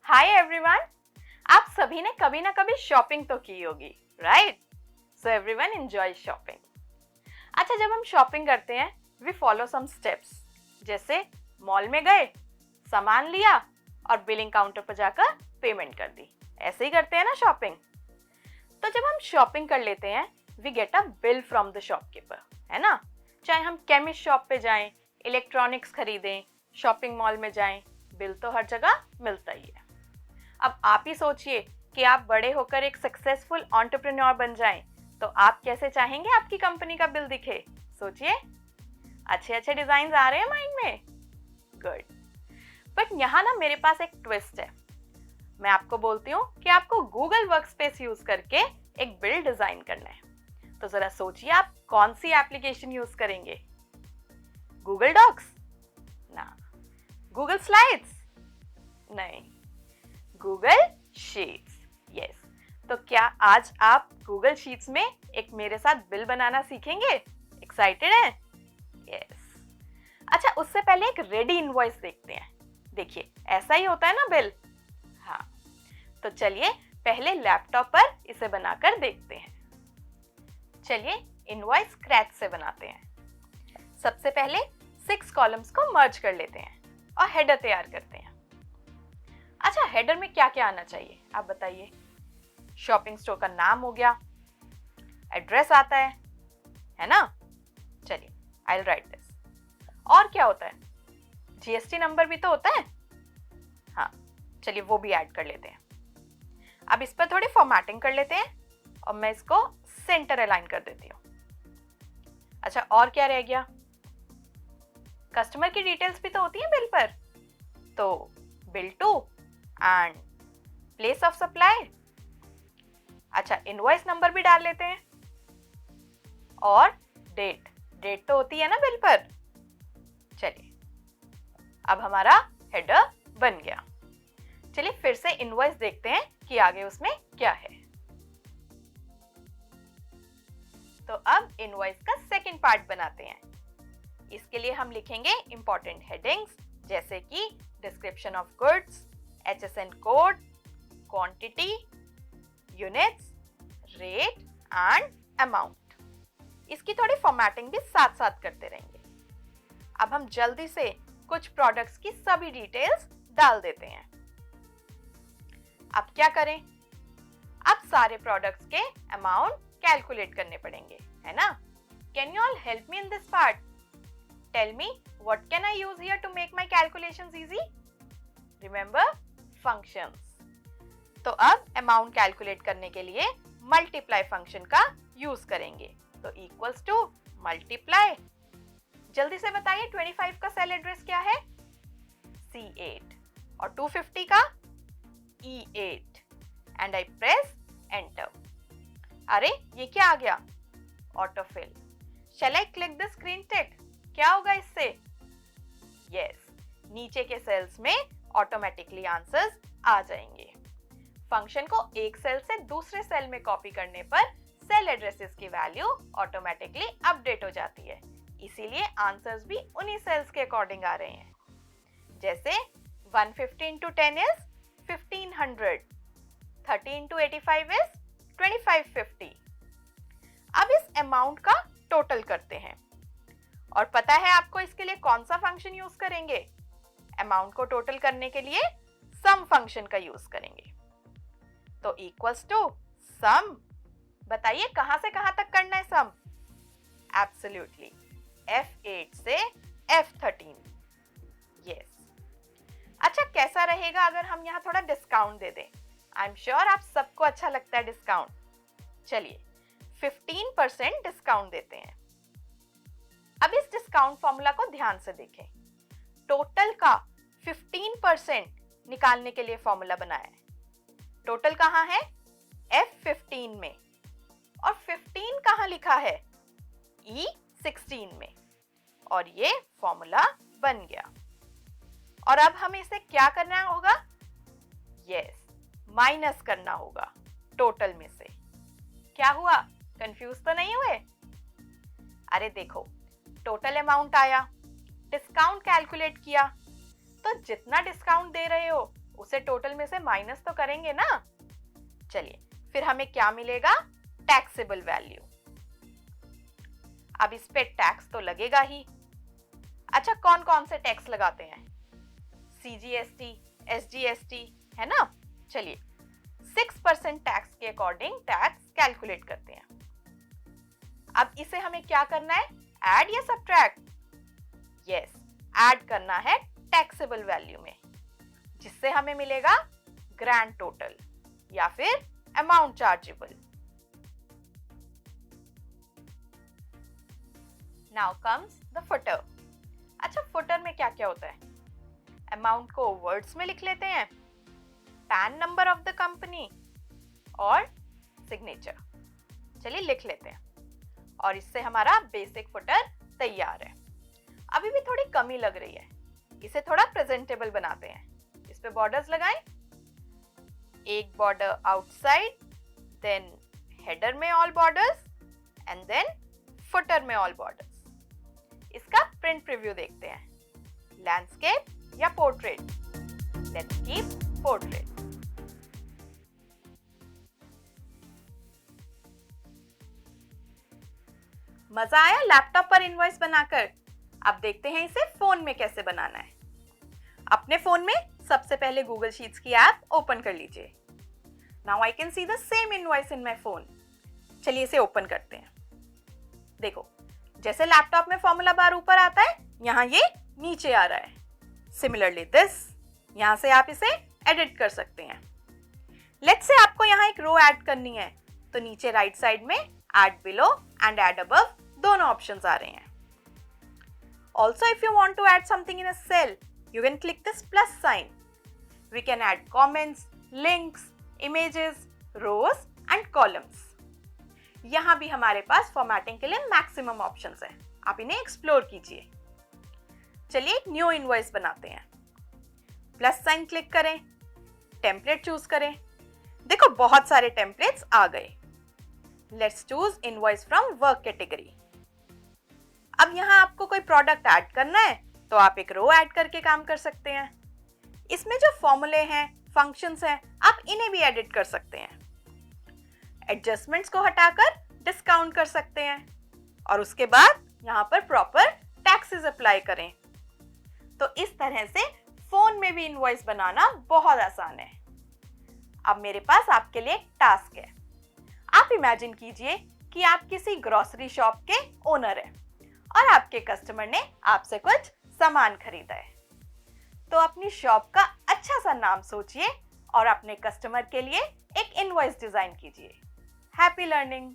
Hi everyone, आप सभी ने कभी ना कभी शॉपिंग तो की होगी, right? So everyone enjoy shopping. अच्छा, जब हम शॉपिंग करते हैं वी फॉलो सम स्टेप्स, जैसे मॉल में गए, सामान लिया और बिलिंग काउंटर पर जाकर पेमेंट कर दी। ऐसे ही करते हैं ना शॉपिंग। तो जब हम शॉपिंग कर लेते हैं we get a bill from the shopkeeper, है ना? चाहे हम केमिस्ट शॉप पे जाएं, इलेक्ट्रॉनिक्स खरीदें, शॉपिंग मॉल में जाएं, बिल तो हर जगह मिलता ही है। अब आप ही सोचिए कि आप बड़े होकर एक सक्सेसफुल एंटरप्रेन्योर बन जाएं, तो आप कैसे चाहेंगे आपकी कंपनी का बिल दिखे? सोचिए, अच्छे अच्छे डिजाइन आ रहे हैं माइंड में? गुड। बट यहाँ ना मेरे पास एक ट्विस्ट है। मैं आपको बोलती हूँ कि आपको गूगल वर्कस्पेस यूज करके एक बिल डिजाइन करना है। तो जरा सोचिए आप कौन सी एप्लीकेशन यूज करेंगे? Google Docs? ना। Google Slides? नहीं। Google Sheets. यस। तो क्या आज आप गूगल शीट्स में एक मेरे साथ बिल बनाना सीखेंगे? एक्साइटेड हैं? यस। अच्छा, उससे पहले एक रेडी इनवॉइस देखते हैं। देखिए, ऐसा ही होता है ना बिल? हाँ। तो चलिए पहले लैपटॉप पर इसे बनाकर देखते हैं। चलिए इनवॉइस स्क्रैच से बनाते हैं। सबसे पहले 6 कॉलम्स को मर्ज कर लेते हैं और हेडर तैयार करते हैं। अच्छा, हेडर में क्या क्या आना चाहिए आप बताइए? शॉपिंग स्टोर का नाम हो गया, एड्रेस आता है ना? चलिए आई विल राइट दिस। और क्या होता है? जीएसटी नंबर भी तो होता है। हाँ, चलिए वो भी ऐड कर लेते हैं। अब इस पर थोड़ी फॉर्मेटिंग कर लेते हैं और मैं इसको सेंटर अलाइन कर देती हूँ। अच्छा, और क्या रह गया? कस्टमर की डिटेल्स भी तो होती है बिल पर, तो bill to and place of supply. अच्छा, इनवॉइस नंबर भी डाल लेते हैं और डेट तो होती है ना बिल पर। चलिए, अब हमारा हेडर बन गया। चलिए फिर से इनवॉइस देखते हैं कि आगे उसमें क्या है। तो अब इनवॉइस का सेकंड पार्ट बनाते हैं। इसके लिए हम लिखेंगे इंपॉर्टेंट हेडिंग्स, जैसे कि description of goods, HSN code, quantity, units, rate and amount. इसकी थोड़ी फॉर्मेटिंग भी साथ साथ करते रहेंगे। अब हम जल्दी से कुछ प्रोडक्ट्स की सभी डिटेल्स डाल देते हैं। अब क्या करें? अब सारे प्रोडक्ट्स के अमाउंट कैलकुलेट करने पड़ेंगे, है ना? Can you all help me in this part? Tell me, what can I use here to make my calculations easy? Remember, functions. तो अब अमाउंट कैलकुलेट करने के लिए मल्टीप्लाई फंक्शन का यूज करेंगे। तो इक्वल्स टू मल्टीप्लाई। जल्दी से बताइए 25 का सेल एड्रेस क्या है? C8 और 250 का E8 and I press enter. अरे ये क्या आ गया? Autofill. Shall I click the screen tick? क्या होगा इससे? यस, नीचे के सेल्स में ऑटोमेटिकली आंसर्स आ जाएंगे। फंक्शन को एक सेल से दूसरे सेल में कॉपी करने पर सेल एड्रेसेस की वैल्यू ऑटोमेटिकली अपडेट हो जाती है, इसीलिए आंसर्स भी उन्हीं सेल्स के अकॉर्डिंग आ रहे हैं। जैसे 150 into 10 is 1500, 30 into 85 is 2550। अब इस अमाउंट का टोटल करते हैं और पता है आपको इसके लिए कौन सा फंक्शन यूज करेंगे? अमाउंट को टोटल करने के लिए सम फंक्शन का यूज करेंगे। तो इक्वल्स टू सम। बताइए कहां से कहां तक करना है सम? एब्सोल्युटली F8 से F13। यस। अच्छा, कैसा रहेगा अगर हम यहाँ थोड़ा डिस्काउंट दे दें? आई एम श्योर आप सबको अच्छा लगता है डिस्काउंट। चलिए 15% डिस्काउंट देते हैं। अब इस डिस्काउंट फॉर्मूला को ध्यान से देखें। टोटल का 15% निकालने के लिए फॉर्मूला बनाया है। टोटल कहाँ है? F15 में। और 15 कहाँ लिखा है? E16 में। और ये फॉर्मूला बन गया। और अब हमें इसे क्या करना होगा? यस, माइनस करना होगा। टोटल में से। क्या हुआ, कंफ्यूज तो नहीं हुए? अरे देखो, टोटल अमाउंट आया, डिस्काउंट कैलकुलेट किया, तो जितना डिस्काउंट दे रहे हो उसे टोटल में से माइनस तो करेंगे ना। चलिए, फिर हमें क्या मिलेगा? Taxable value. अब इस पे टैक्स तो लगेगा ही। अच्छा, कौन कौन से टैक्स लगाते हैं? CGST, SGST, है ना। चलिए, 6% टैक्स के अकॉर्डिंग टैक्स कैलकुलेट करते हैं। अब इसे हमें क्या करना है? ऐड या सब्ट्रैक्ट? यस, ऐड करना है टैक्सेबल वैल्यू में, जिससे हमें मिलेगा ग्रैंड टोटल या फिर amount chargeable. Now comes the footer. अच्छा, फुटर में क्या क्या होता है? अमाउंट को वर्ड्स में लिख लेते हैं, pan number of the company और सिग्नेचर। चलिए लिख लेते हैं, और इससे हमारा बेसिक फुटर तैयार है। अभी भी थोड़ी कमी लग रही है, इसे थोड़ा प्रेजेंटेबल बनाते हैं। इस पे बॉर्डर्स लगाएं, एक बॉर्डर आउटसाइड, देन हेडर में all borders and then footer में ऑल बॉर्डर्स। इसका प्रिंट प्रीव्यू देखते हैं, लैंडस्केप या पोर्ट्रेट। Let's keep portrait. मजा आया लैपटॉप पर इनवॉइस बनाकर? अब देखते हैं इसे फोन में कैसे बनाना है। अपने फोन में सबसे पहले गूगल शीट्स की ऐप ओपन कर लीजिए। Now I can see the same invoice in my phone. चलिए इसे ओपन करते हैं। देखो, जैसे लैपटॉप में फॉर्मूला बार ऊपर आता है, यहाँ ये नीचे आ रहा है। सिमिलरली दिस, यहाँ से आप इसे एडिट कर सकते हैं। लेट्स से आपको यहाँ एक रो ऐड करनी है, तो नीचे राइट साइड में add below and add above दोनों ऑप्शंस आ रहे हैं। Also, if you want to add something in a cell, you can click this plus sign. We can add comments, links, images, rows and columns. यहाँ भी हमारे पास formatting के लिए maximum options हैं, आप इन्हें एक्सप्लोर कीजिए। चलिए एक न्यू इनवॉइस बनाते हैं। प्लस साइन क्लिक करें, टेम्पलेट चूज करें। देखो, बहुत सारे टेम्पलेट्स आ गए। Let's choose invoice from work category. अब यहाँ आपको कोई प्रोडक्ट ऐड करना है, तो आप एक रो ऐड करके काम कर सकते हैं। इसमें जो फॉर्मूले हैं, फंक्शंस हैं, आप इन्हें भी एडिट कर सकते हैं। एडजस्टमेंट्स को हटाकर डिस्काउंट कर सकते हैं, और उसके बाद यहाँ पर प्रॉपर टैक्सेस अप्लाई करें। तो इस तरह से फोन में भी इनवॉइस बनाना बहुत आसान है। अब मेरे पास आपके लिए एक टास्क है। आप इमेजिन कीजिए कि आप किसी ग्रोसरी शॉप के ओनर हैं और आपके कस्टमर ने आपसे कुछ सामान खरीदा है। तो अपनी शॉप का अच्छा सा नाम सोचिए और अपने कस्टमर के लिए एक इनवॉइस डिजाइन कीजिए। Happy learning.